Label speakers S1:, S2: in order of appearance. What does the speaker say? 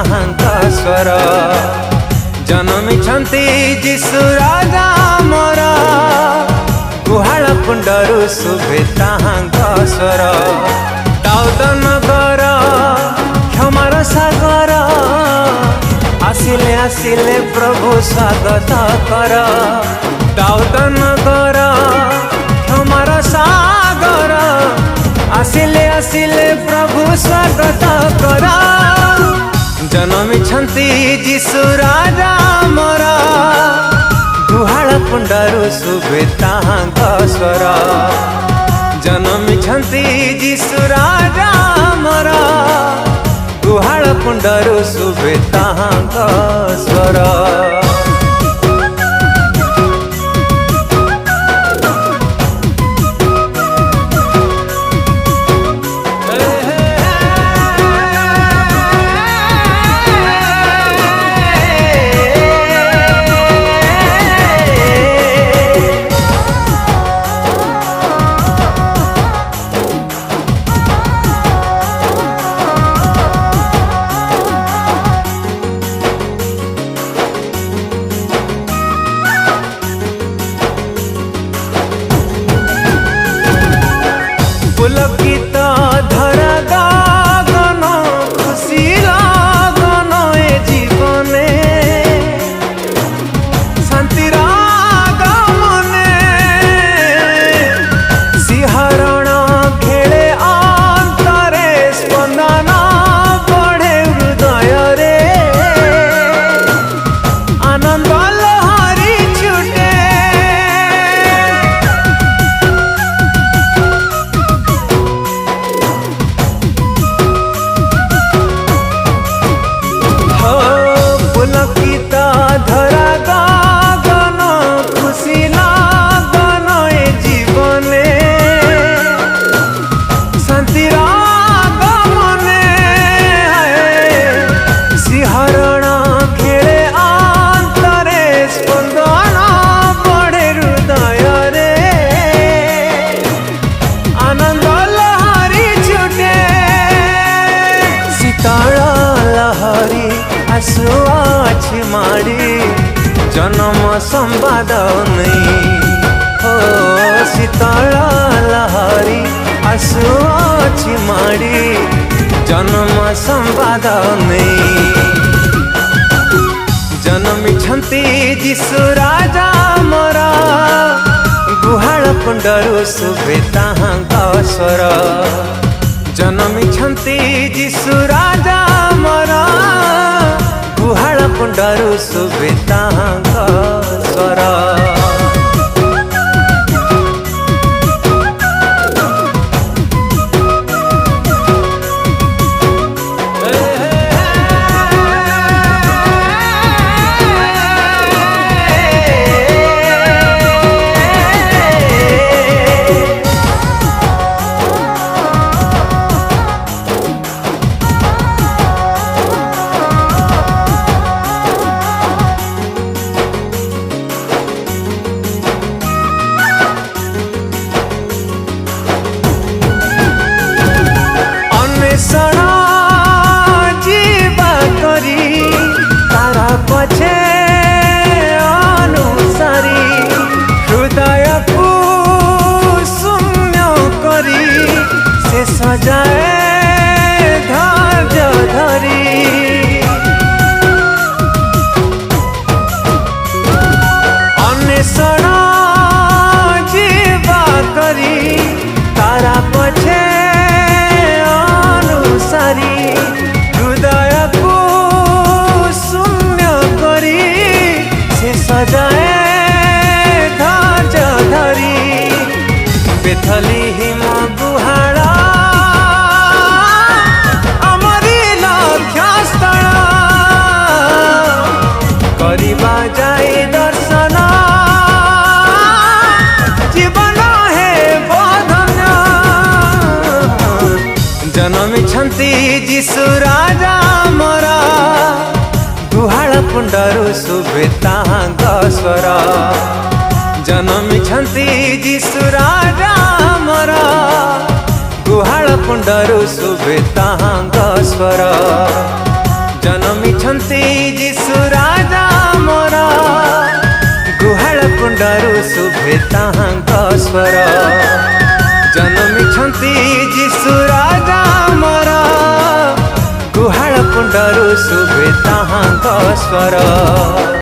S1: स्वर जन्मिछंती जीशु राजा मोर गुहाल कुंडरू शुभे स्वर दाऊद नगर क्षमार सागर आसिले आसिले प्रभु स्वागत कर दाऊद नगर क्षमार सागर आसिले आसिले प्रभु स्वागत कर जन्मिछंती जीशु राजा मोर गुहाल कुंडरू शुभे स्वर जन्मिछंती जीशु राजा मोर गुहाल कुंडरू शुभे स्वर पुलकित धरा गगन खुशी लगन ए जीवने शांतिर आगमने सिंहरण खेले अंतरे स्पंदन बढ़े हृदय रे आनंद लहरी छुटे पुलकित धरा गगन खुशी लगन ए जीवने शांतिर आगमने सिंहरण खेले अंतरे स्पंदन बढ़े हृदय रे आनंद लहरी छुटे शीतल लहरी आसुआछि माड़ी जन्म संवाद नहीं हो शीतल लहरी आसुआछि माड़ी जन्म संवाद नहीं जन्मिछंती जीशु राजा मोर गुहाल कुंडरू शुभे स्वर जन्मिछंती जीशु राजा मोर गुहाल कुंडरू शुभे स्वर जीवा करी तारा पछे अनुसारी हृदय को शून्य करी से सजाए धैर्य धरी अन्वेषण जीवा करी तारा पछे हृदय को शून्य करी से सजाए धैर्य धरी बेथली हिम गुहाल आमरी लक्ष्य स्थल करिबा जाई दर्शन जीवन हे बधन्य जन्मिछंती जीशु राजा मोर गुहाल कुंडरू शुभे स्वर जन्मिछंती जीशु राजा मोर गुहाल कुंडरू शुभे स्वर ଜନମିଛନ୍ତି ଯୀଶୁ ରାଜା ମୋର ଗୁହାଳ କୁଣ୍ଡରୁ ଶୁଭେ ତାହାଙ୍କ ସ୍ୱର ଜନମିଛନ୍ତି ଯୀଶୁ ରାଜା ମୋର ଗୁହାଳ କୁଣ୍ଡରୁ ଶୁଭେ ତାହାଙ୍କ ସ୍ୱର।